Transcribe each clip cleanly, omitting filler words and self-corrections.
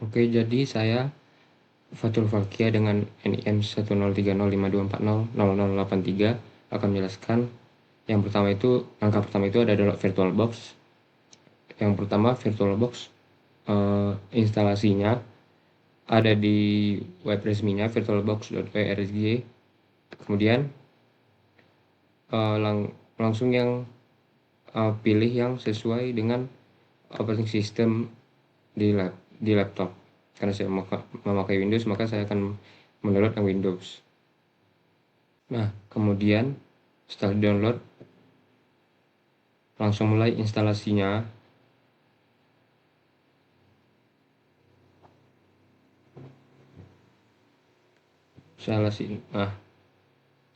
Oke, jadi saya Fatul Falkia dengan NIM 1030524000083 akan menjelaskan langkah pertama itu ada download VirtualBox. Yang pertama VirtualBox instalasinya ada di web resminya virtualbox.org. Kemudian langsung pilih yang sesuai dengan operating system di laptop. Karena saya memakai Windows, maka saya akan mendownload yang Windows. Nah, kemudian setelah download, langsung mulai instalasinya. Nah,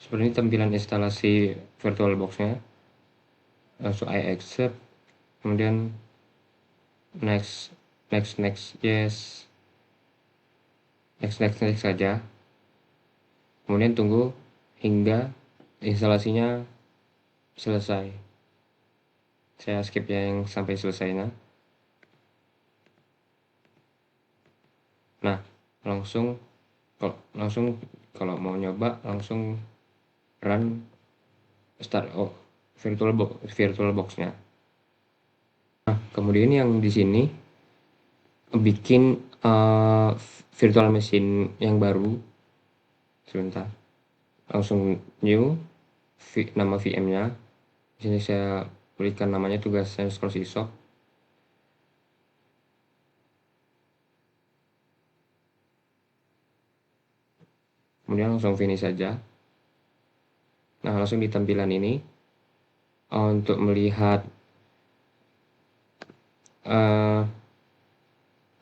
seperti ini tampilan instalasi VirtualBox-nya. Langsung I accept, kemudian next, yes, next saja. Kemudian tunggu hingga instalasinya selesai. Saya skip ya yang sampai selesainya. Nah, langsung kalau mau nyoba langsung run start VirtualBox-nya. Nah, kemudian yang di sini bikin virtual machine yang baru. Sebentar. Langsung new, nama VM-nya. Di sini saya berikan namanya tugas SysOp. Kemudian langsung finish saja. Nah, langsung di tampilan ini untuk melihat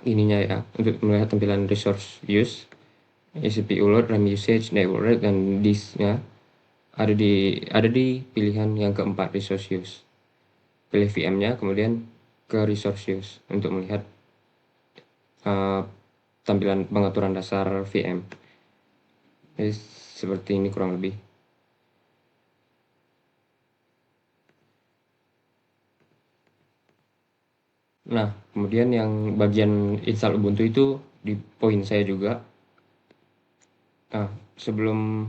ininya ya, untuk melihat tampilan resource use, CPU load, RAM usage, network rate, dan disknya ada di pilihan yang keempat, resource use. Pilih VM-nya, kemudian ke resource use untuk melihat tampilan pengaturan dasar VM. Jadi, seperti ini kurang lebih. Nah, kemudian yang bagian install Ubuntu itu di poin saya juga. Nah, sebelum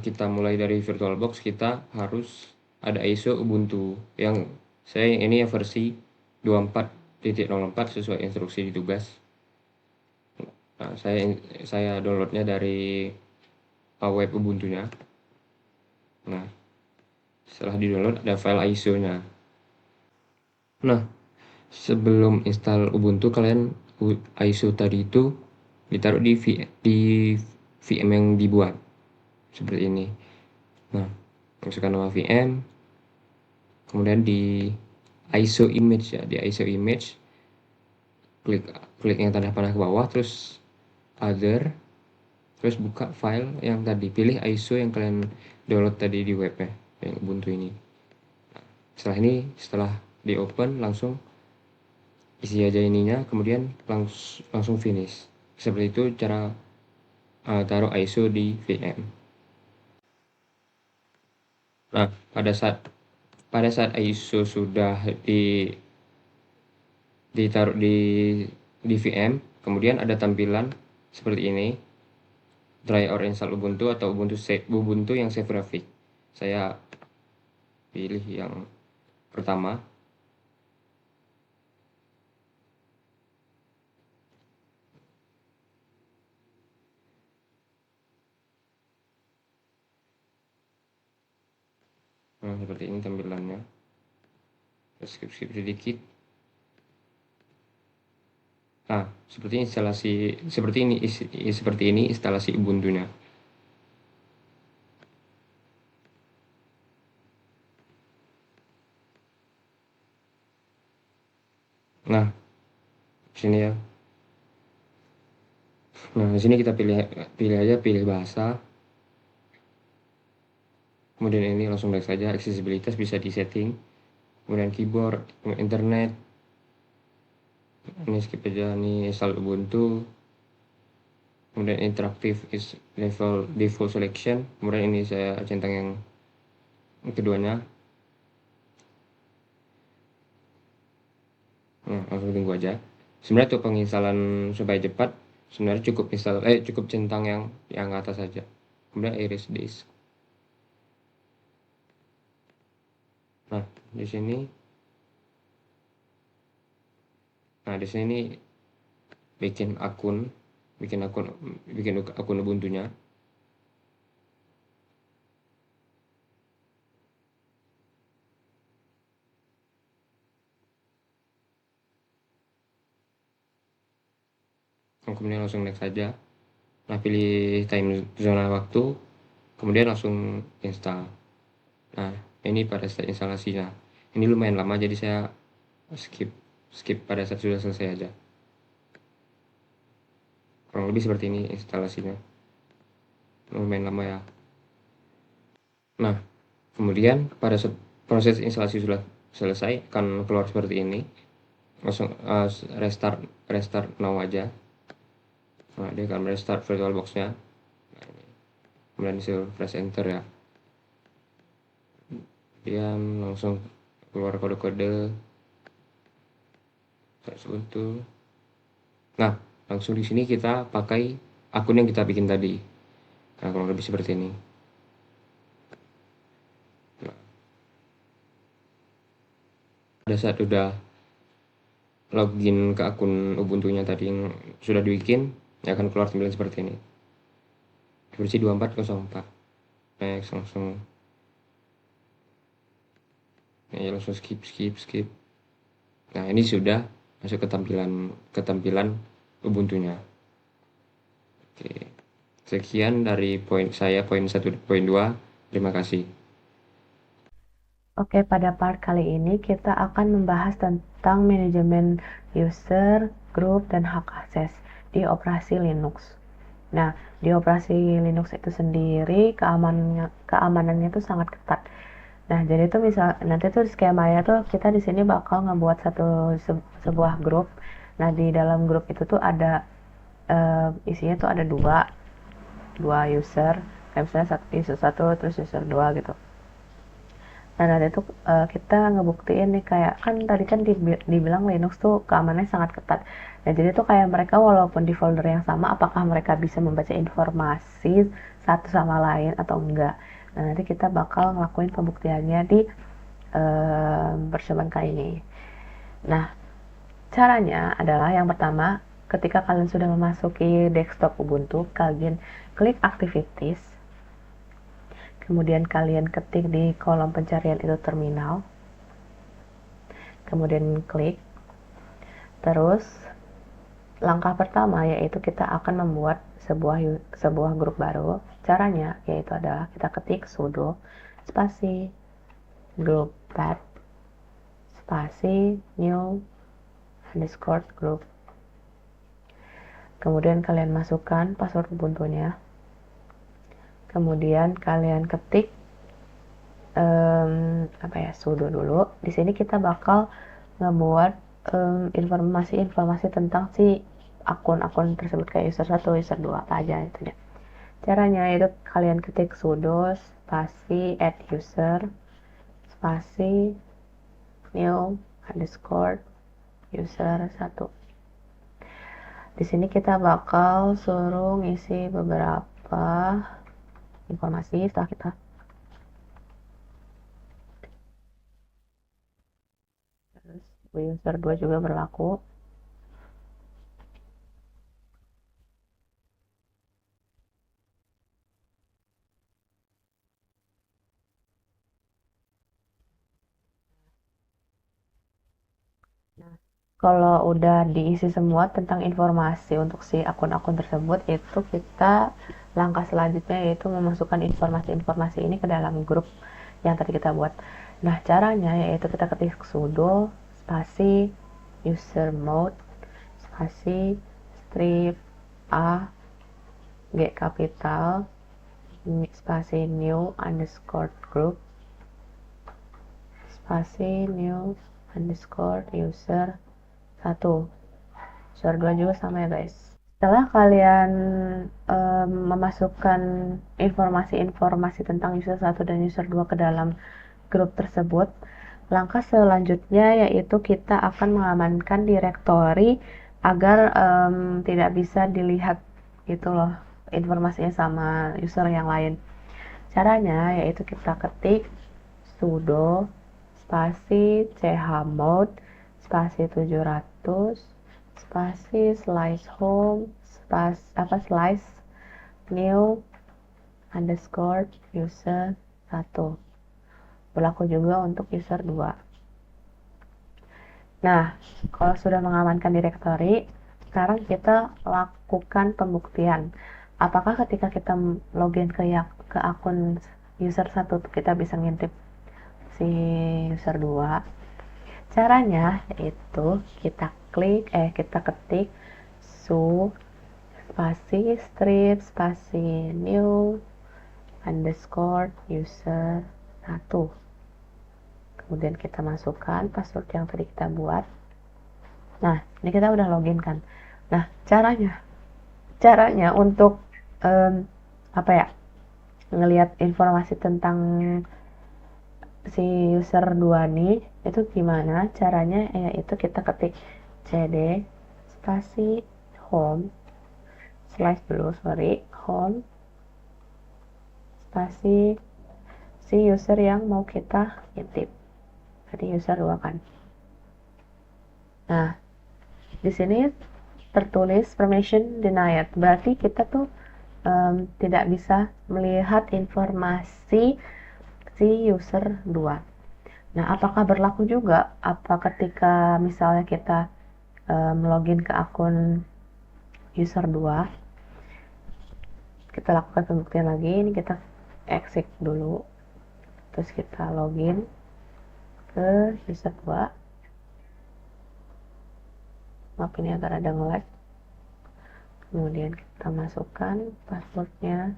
kita mulai dari VirtualBox, kita harus ada ISO Ubuntu. Yang saya ini ya versi 24.04 sesuai instruksi di tugas. Nah, saya downloadnya dari web Ubuntu-nya. Nah, setelah di-download ada file ISO-nya. Nah, sebelum install Ubuntu, kalian ISO tadi itu ditaruh di VM yang dibuat seperti ini. Nah, masukkan nama VM, kemudian di ISO image ya, di ISO image klik yang tanda panah ke bawah, terus other, terus buka file yang tadi, pilih ISO yang kalian download tadi di web ya, yang Ubuntu ini. Setelah di open, langsung isi aja ininya, kemudian langsung finish. Seperti itu cara taruh ISO di VM. Nah, pada saat ISO sudah ditaruh di VM, kemudian ada tampilan seperti ini, try or install Ubuntu atau Ubuntu yang save graphic. Saya pilih yang pertama. Nah, seperti ini tampilannya. Skip sedikit. Nah, seperti ini instalasi Ubuntu-nya. Nah, sini ya. Nah, di sini kita pilih bahasa. Kemudian ini langsung baik saja, aksesibilitas bisa disetting. Kemudian keyboard, internet. Ini skip aja, nih install Ubuntu. Kemudian interaktif is level default selection. Kemudian ini saya centang yang keduanya. langsung tunggu aja. Sebenarnya untuk penginstalan supaya cepat, sebenarnya cukup centang yang atas saja. Kemudian iris disk. Nah, di sini bikin akun Ubuntu-nya. Kemudian langsung next saja. Nah, pilih time zona waktu, kemudian langsung install. Nah, ini pada saat instalasinya. Ini lumayan lama, jadi saya skip pada saat sudah selesai aja. Kurang lebih seperti ini instalasinya. Lumayan lama ya. Nah, kemudian pada saat proses instalasi sudah selesai, akan keluar seperti ini. Langsung restart now aja. Nah, dia akan restart VirtualBox-nya. Kemudian disuruh press enter ya. Kemudian langsung keluar kode-kode Ubuntu. Nah, langsung di sini kita pakai akun yang kita bikin tadi. Nah, kurang lebih seperti ini. Nah, pada saat udah login ke akun Ubuntu-nya tadi yang sudah dibikin, ya akan keluar tampilan seperti ini. Versi 24.04. Next, langsung skip. Nah, ini sudah masuk ke tampilan Ubuntu-nya. Oke. Sekian dari poin 1, poin 2. Terima kasih. Oke, pada part kali ini kita akan membahas tentang manajemen user, group, dan hak akses di operasi Linux. Nah, di operasi Linux itu sendiri keamanannya tuh sangat ketat. Nah, jadi tuh nanti tuh skemanya tuh kita di sini bakal ngebuat sebuah grup. Nah, di dalam grup itu tuh ada isinya tuh ada dua user, kayak misalnya user 1 terus user 2 gitu. Nah, nanti tuh kita ngebuktiin nih, kayak kan tadi kan dibilang Linux tuh keamanannya sangat ketat. Nah, jadi tuh kayak mereka walaupun di folder yang sama, apakah mereka bisa membaca informasi satu sama lain atau enggak. Nah, nanti kita bakal ngelakuin pembuktiannya di percobaan kali ini. Nah, caranya adalah yang pertama, ketika kalian sudah memasuki desktop Ubuntu, kalian klik activities, kemudian kalian ketik di kolom pencarian itu terminal, kemudian klik, terus langkah pertama yaitu kita akan membuat sebuah grup baru. Caranya yaitu adalah kita ketik sudo spasi group path spasi new underscore group, kemudian kalian masukkan password Ubuntu-nya, kemudian kalian ketik sudo dulu. Di sini kita bakal ngebuat informasi-informasi tentang si akun-akun tersebut, kayak user 1, user 2, apa aja itu ya. Caranya itu kalian ketik sudo spasi add user spasi new underscore user 1. Di sini kita bakal suruh ngisi beberapa informasi. Setelah kita user 2 juga berlaku. Nah, kalau udah diisi semua tentang informasi untuk si akun-akun tersebut, itu kita langkah selanjutnya yaitu memasukkan informasi-informasi ini ke dalam grup yang tadi kita buat. Nah, caranya yaitu kita ketik sudo spasi user mode spasi strip a g capital spasi new underscore group spasi new underscore user 1. User 2 juga sama ya guys. Setelah kalian memasukkan informasi-informasi tentang user 1 dan user 2 ke dalam grup tersebut, Langkah selanjutnya yaitu kita akan mengamankan direktori agar tidak bisa dilihat gitu loh informasinya sama user yang lain. Caranya yaitu kita ketik sudo spasi chmod spasi 700 spasi slice home slice new underscore user 1. Berlaku juga untuk user 2. Nah, kalau sudah mengamankan direktori, sekarang kita lakukan pembuktian. Apakah ketika kita login ke akun user 1 kita bisa ngintip si user 2? Caranya yaitu kita ketik su spasi strip spasi new underscore user 1. Kemudian kita masukkan password yang tadi kita buat. Nah, ini kita udah login kan. Nah, caranya untuk apa ya, ngelihat informasi tentang si user 2 nih itu gimana caranya, yaitu kita ketik cd spasi home home spasi si user yang mau kita intip. Tadi user 2 kan. Nah, di sini tertulis permission denied. Berarti kita tuh tidak bisa melihat informasi si user 2. Nah, apakah berlaku juga ketika misalnya kita login ke akun user 2, kita lakukan pembuktian lagi. Ini kita exit dulu. Terus kita login ke user 2. Maaf, ini agak ada nge-lag. Kemudian kita masukkan passwordnya.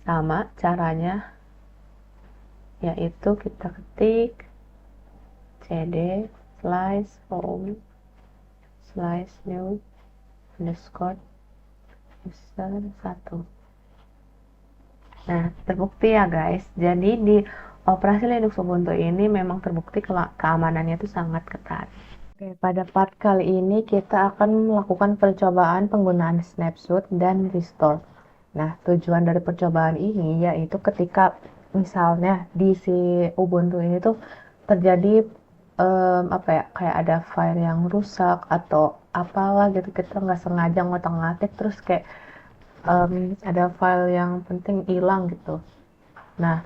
Sama caranya, yaitu kita ketik cd slice home slice new underscore user 1. Nah, terbukti ya guys. Jadi di operasi Linux Ubuntu ini memang terbukti keamanannya itu sangat ketat. Oke, pada part kali ini kita akan melakukan percobaan penggunaan snapshot dan restore. Nah, tujuan dari percobaan ini yaitu ketika misalnya di si Ubuntu ini tuh terjadi kayak ada file yang rusak atau apalah gitu, kita nggak sengaja ngotak-ngatik terus kayak ada file yang penting hilang gitu. Nah,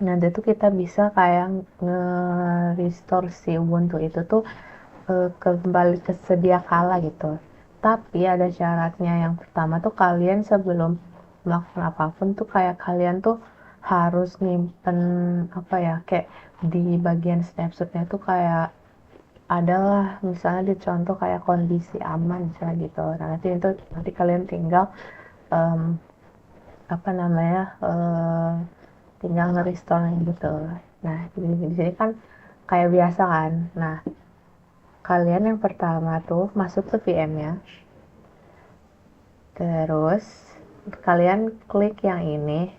nanti tuh kita bisa kayak nge-restore si Ubuntu itu tuh kembali ke sedia kala gitu. Tapi ada syaratnya. Yang pertama tuh kalian sebelum melakukan apapun tuh kayak kalian tuh harus nyimpen kayak di bagian snapshotnya tuh kayak adalah misalnya dicontoh kayak kondisi aman misalnya gitu. Nah, nanti kalian tinggal um, tinggal nge-restore gitu. Nah, di sini kan kayak biasa kan. Nah, kalian yang pertama tuh masuk ke VM-nya. Terus kalian klik yang ini.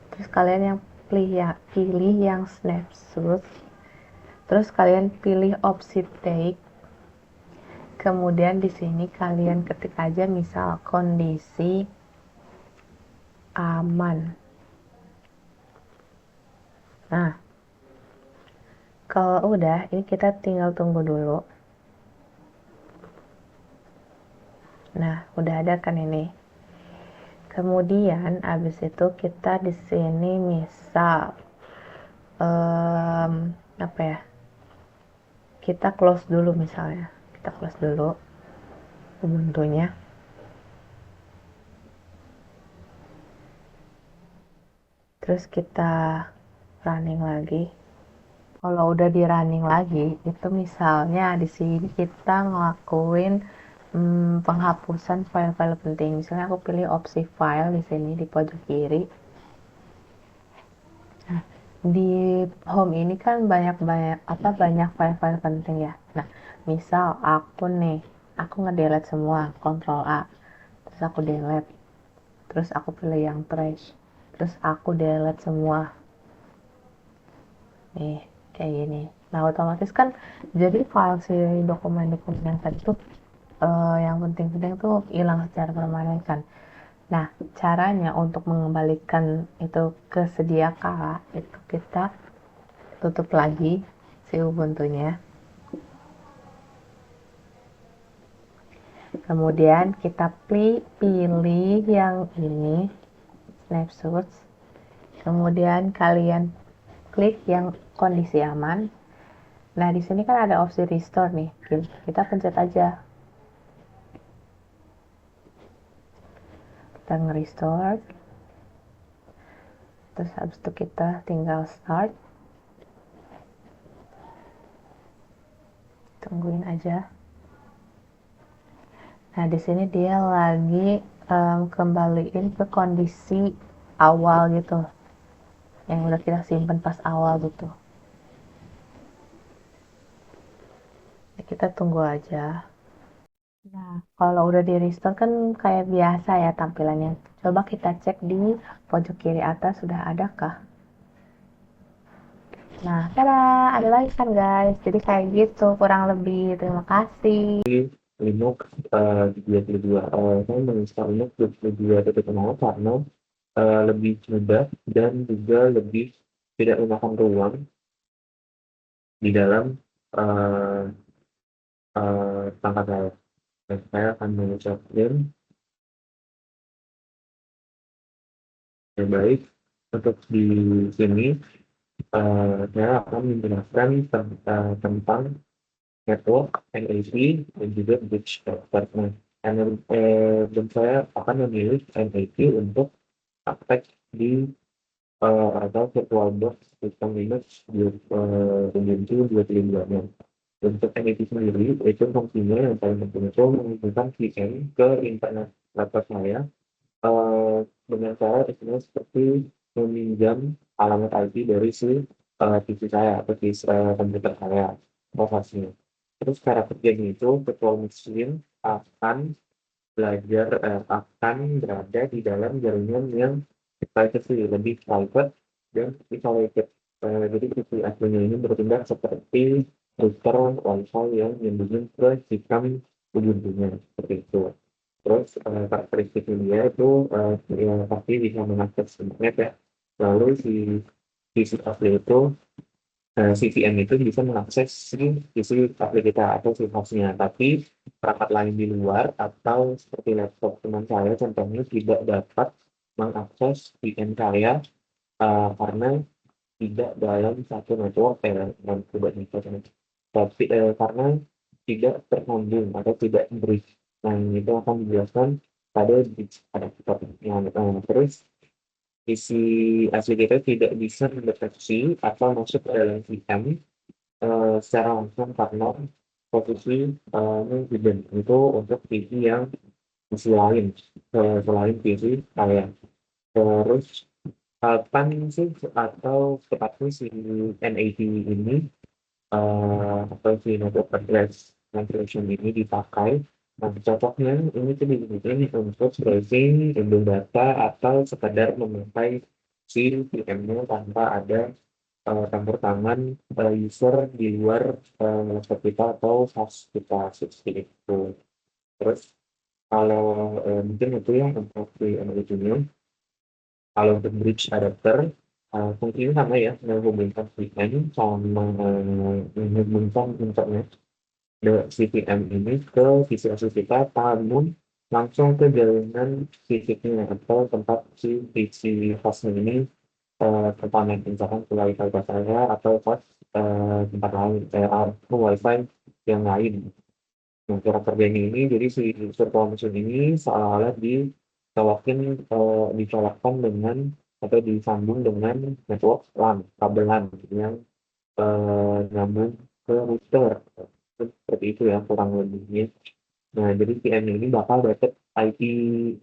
Terus kalian yang pilih yang snapshot. Terus kalian pilih opsi take. Kemudian di sini kalian ketik aja misal kondisi aman. Nah, kalau udah, ini kita tinggal tunggu dulu. Nah, udah ada kan ini. Kemudian abis itu kita di sini misal kita close dulu misalnya. Kita close dulu Ubuntu-nya. Terus kita running lagi. Kalau udah di running lagi, itu misalnya di sini kita ngelakuin penghapusan file-file penting. Misalnya aku pilih opsi file di sini di pojok kiri. Nah, di home ini kan banyak file-file penting ya. Nah, misal aku nge-delete semua, Ctrl A. Terus aku delete. Terus aku pilih yang trash. Terus aku delete semua. nih kayak gini. Nah otomatis kan jadi file si dokumen-dokumen yang tadi tuh yang penting-penting tuh hilang secara permanen kan. Nah caranya untuk mengembalikan itu ke sedia kala itu kita tutup lagi si Ubuntu-nya. Kemudian kita pilih yang ini, snapshots. Kemudian kalian klik yang kondisi aman. Nah, di sini kan ada opsi restore nih. Kita pencet aja. Kita nge-restore. Terus habis itu kita tinggal start. Tungguin aja. Nah, di sini dia lagi kembaliin ke kondisi awal gitu. Yang udah kita simpen pas awal gitu. Nah, kita tunggu aja. Nah, kalau udah di restore kan kayak biasa ya tampilannya. Coba kita cek di pojok kiri atas sudah adakah. Nah, tada, ada lagi kan guys. Jadi kayak gitu kurang lebih. Terima kasih. Linux di 22. Saya menginstal Linux 22.0 karena lebih mudah dan juga lebih tidak memakan ruang di dalam uh, perangkat saya. Dan saya akan mengucapkan yang baik untuk di sini. Saya akan menjelaskan tentang network, NAT, dan juga bridge partner. Dan saya akan memilih NAT untuk praktek di atau virtualbox sistem Linux di Ubuntu 22-nya. Untuk NAT sendiri, itu fungsinya yang paling penting itu menghubungkan VM ke internet laptop saya dengan cara istilahnya seperti meminjam alamat IP dari si PC saya atau di komputer saya, prosesnya. Terus cara kerjanya itu virtual machine akan akan berada di dalam jaringan yang privacy, lebih private dan isolated. Jadi PC aslinya ini bertindak seperti router Wi-Fi yang nyambungin ke sistem Ubuntu-nya, seperti itu. Terus karakteristiknya dia itu ya pasti bisa mengakses internet ya. Lalu si asli itu CVM itu bisa mengakses isi aplik kita atau si hostnya, tapi perangkat lain di luar atau seperti laptop teman saya contohnya tidak dapat mengakses VPN saya karena tidak dalam satu network dan tidak tapi karena tidak tersambung atau tidak bridge. Nah, itu akan dijelaskan pada kitab yang terus isi asli kita tidak bisa mendeteksi atau masuk ke dalam VM secara langsung karena posisi hidden itu untuk PC yang PC lain selain PC saya. Terus kapan sih atau tepatnya si NAT ini atau si network address migration ini dipakai. Nah, cocoknya ini tuh digunakan untuk browsing, ambil data, atau sekedar memakai si VM-nya tanpa ada campur tangan user di luar laptop kita atau host kita seperti itu. Terus kalau mungkin itu ya untuk di ujungnya. Kalau untuk bridge adapter, fungsinya sama ya, menghubungkan VPN sama menghubungkan internet VPN ini ke PC asli kita, namun langsung ke jaringan fisiknya atau tempat si PC hostnya ini terkonek, misalkan ke wifi saya atau host tempat lain, atau wifi yang lain. Nah, cara kerjanya ini, jadi si virtual machine ini seolah-olah dicolokkan dengan atau disambung dengan network LAN, kabel LAN yang nyambung ke router. Seperti itu ya kurang lebihnya. Nah, jadi VM ini bakal dapat IP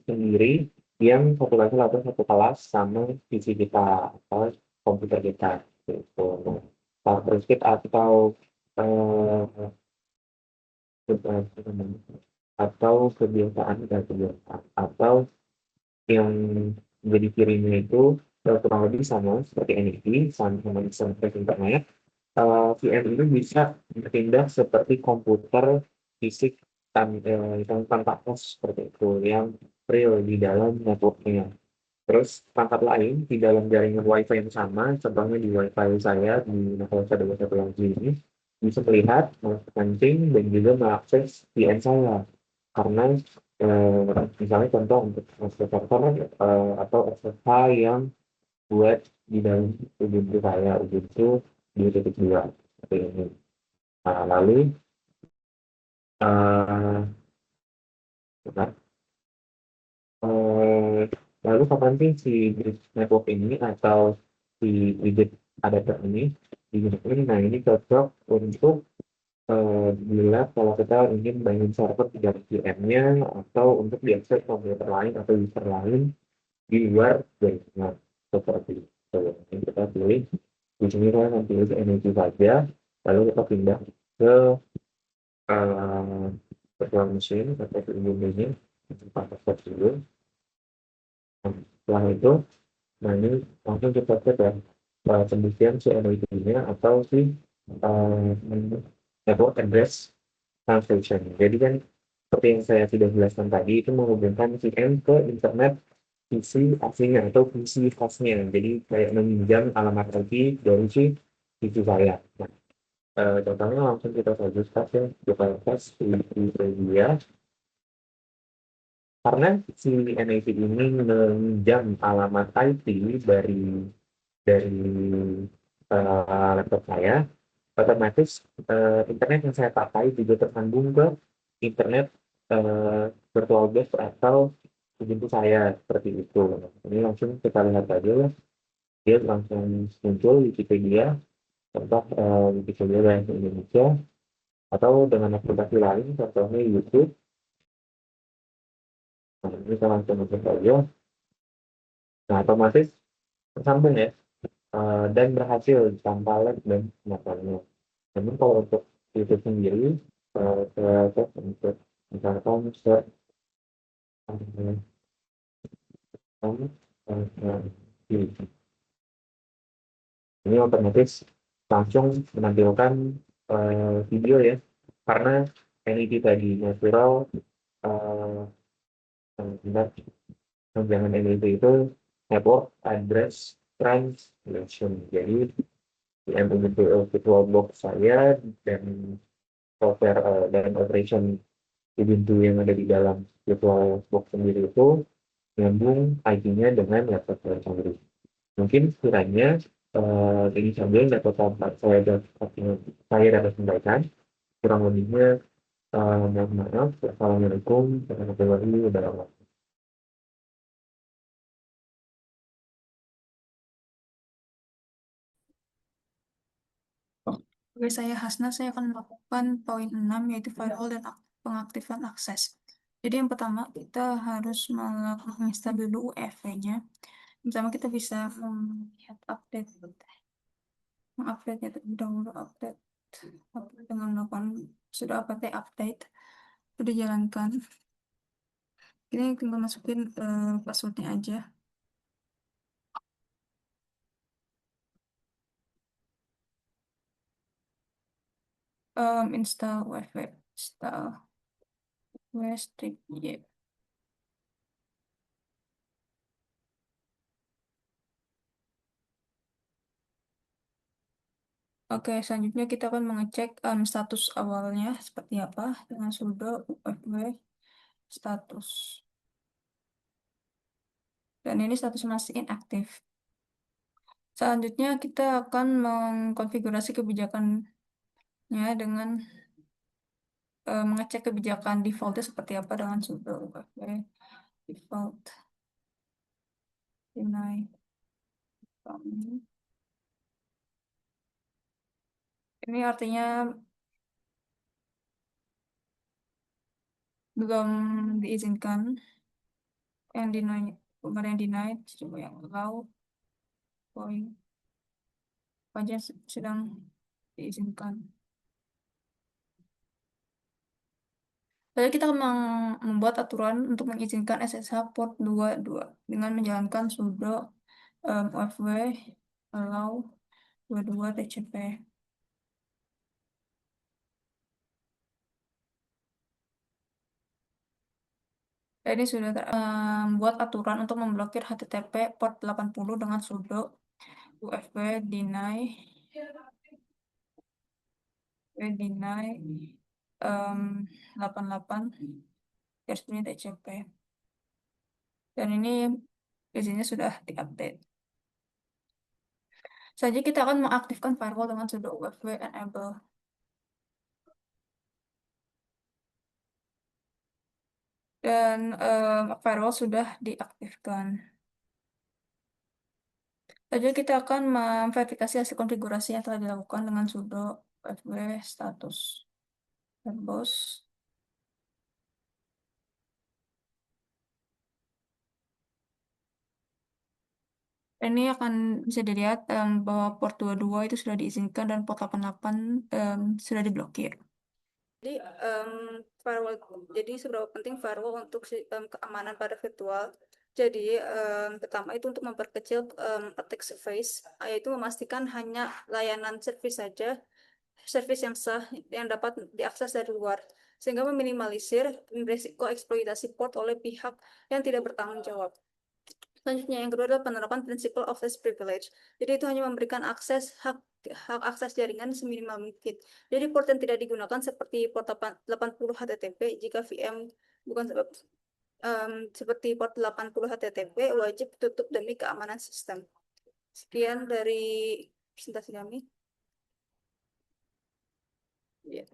sendiri yang satu level atau satu kelas sama PC kita atau komputer kita. Gitu. Nah, karakteristik atau eh, atau kebiasaan dan kebiasaan atau yang jadi cirinya itu kurang lebih sama seperti NIC, sama sama internet. VM ini bisa bertindak seperti komputer fisik yang tanpa host seperti itu, yang real di dalam networknya. Terus perangkat lain di dalam jaringan WiFi yang sama, contohnya di WiFi saya di Makassar 21 yang ini, bisa melihat, memancing, dan juga mengakses VN saya. Karena misalnya contoh untuk akses server atau SSH yang buat di dalam Ubuntu saya, Ubuntu 2.2 seperti ini. Nah, lalu eh, bentar. Eh, lalu kapan sih si bridge network ini atau si widget adapter ini digunakan? Nah, ini cocok untuk bila kalau kita ingin bangun server di dalam VM-nya atau untuk diakses komputer lain atau user lain di luar jaringan seperti itu. Ini kita pilih di sini saya akan pilih ke energi saja, lalu kita pindah ke virtual machine atau ke ini tempat dulu. Setelah itu, nah ini langsung kita cek ya pembuktian si NID-nya atau si uh, network address translation. Jadi kan seperti yang saya sudah jelaskan tadi, itu menghubungkan VN ke internet PC aslinya atau PC hostnya. Jadi kayak meminjam alamat IP dari si PC saya. Nah, contohnya langsung kita saja start ya, kita tes di dia. Karena si NIC ini meminjam alamat IP dari laptop saya, otomatis internet yang saya pakai juga tersambung ke internet VirtualBox atau Ubuntu saya seperti itu. Ini langsung kita lihat aja lah, dia langsung muncul Wikipedia, contoh Wikipedia bahasa Indonesia, atau dengan aplikasi lain, contohnya YouTube. Nah, ini kita langsung masuk aja. Nah, otomatis tersambung ya, dan berhasil tanpa lag dan semacamnya. Namun kalau untuk itu sendiri, saya cek untuk misalkan search ini otomatis langsung menampilkan video ya, karena NID tadi natural benar, jangan NID itu network address translation. Jadi yang membentuk VirtualBox saya dan software dan operation Ubuntu yang ada di dalam VirtualBox sendiri itu nyambung IP-nya dengan laptop saya sendiri. Mungkin kiranya ini sambil dapat saya dapat sampaikan kurang lebihnya, mohon maaf. Assalamualaikum warahmatullahi wabarakatuh. Oke, saya Hasna, saya akan melakukan poin 6 yaitu firewall dan pengaktifan akses. Jadi yang pertama kita harus menginstal dulu UEFI-nya. Pertama kita bisa melihat update, mengupdate ya terlebih dahulu update dengan melakukan sudah update sudah dijalankan. Ini tinggal masukin passwordnya aja. Install UEFI, install UEFI. Oke, selanjutnya kita akan mengecek status awalnya seperti apa dengan sudo UFW status. Dan ini status masih inaktif. Selanjutnya kita akan mengkonfigurasi kebijakannya dengan mengecek kebijakan defaultnya seperti apa dengan sudo UFW default deny. Ini artinya belum diizinkan. Yang deny, kemarin yang deny, coba yang allow, poin pajak sedang diizinkan. Lalu kita membuat aturan untuk mengizinkan SSH port 22 dengan menjalankan sudo UFW allow 22 TCP. Ini sudah buat aturan untuk memblokir HTTP port 80 dengan sudo UFW deny 88 garis miring TCP. Dan ini izinnya sudah diupdate. Selanjutnya kita akan mengaktifkan firewall dengan sudo UFW enable. Dan firewall sudah diaktifkan. Selanjutnya kita akan memverifikasi hasil konfigurasi yang telah dilakukan dengan sudo UFW status verbose. Ini akan bisa dilihat bahwa port 22 itu sudah diizinkan dan port 88 sudah diblokir. Jadi firewall, jadi seberapa penting firewall untuk keamanan pada virtual. Jadi pertama itu untuk memperkecil attack surface, yaitu memastikan hanya layanan service saja, service yang sah yang dapat diakses dari luar, sehingga meminimalisir risiko eksploitasi port oleh pihak yang tidak bertanggung jawab. Selanjutnya yang kedua adalah penerapan principle of least privilege. Jadi itu hanya memberikan hak akses jaringan seminimal mungkin. Jadi port yang tidak digunakan seperti port 80 HTTP jika VM bukan sebab seperti port 80 HTTP wajib tutup demi keamanan sistem. Sekian dari presentasi kami. Ya.